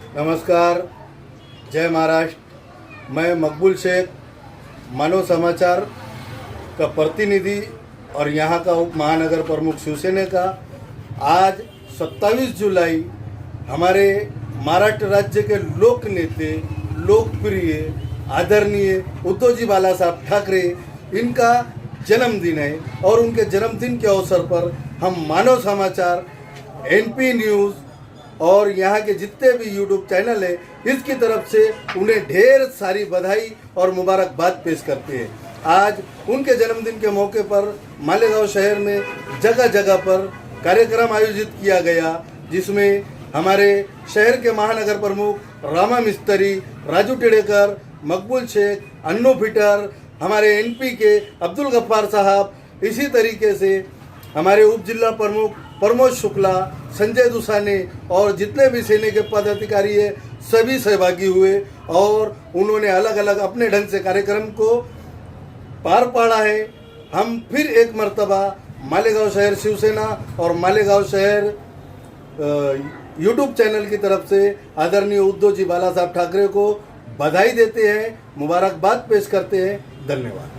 नमस्कार, जय महाराष्ट्र। मैं मकबूल शेख, मानव समाचार का प्रतिनिधि और यहाँ का उप महानगर प्रमुख शिवसेना का। आज 27 जुलाई हमारे महाराष्ट्र राज्य के लोक नेते, लोकप्रिय, आदरणीय उद्धवजी बाला साहब ठाकरे, इनका जन्मदिन है और उनके जन्मदिन के अवसर पर हम मानव समाचार, एनपी न्यूज़ और यहाँ के जितने भी यूट्यूब चैनल है, इसकी तरफ से उन्हें ढेर सारी बधाई और मुबारकबाद पेश करते हैं। आज उनके जन्मदिन के मौके पर मालेगांव शहर में जगह जगह पर कार्यक्रम आयोजित किया गया, जिसमें हमारे शहर के महानगर प्रमुख रामा मिस्त्री, राजू टेडेकर, मकबूल शेख, अन्नू फिटर, हमारे एनपी के अब्दुल गफ्फार साहब, इसी तरीके से हमारे उप जिला प्रमुख प्रमोद शुक्ला, संजय दुसाने और जितने भी सेना के पदाधिकारी है, सभी सहभागी हुए और उन्होंने अलग अलग अपने ढंग से कार्यक्रम को पार पाड़ा है। हम फिर एक मर्तबा मालेगांव शहर शिवसेना और मालेगांव शहर यूट्यूब चैनल की तरफ से आदरणीय उद्धवजी बाला साहब ठाकरे को बधाई देते हैं, मुबारकबाद पेश करते हैं। धन्यवाद।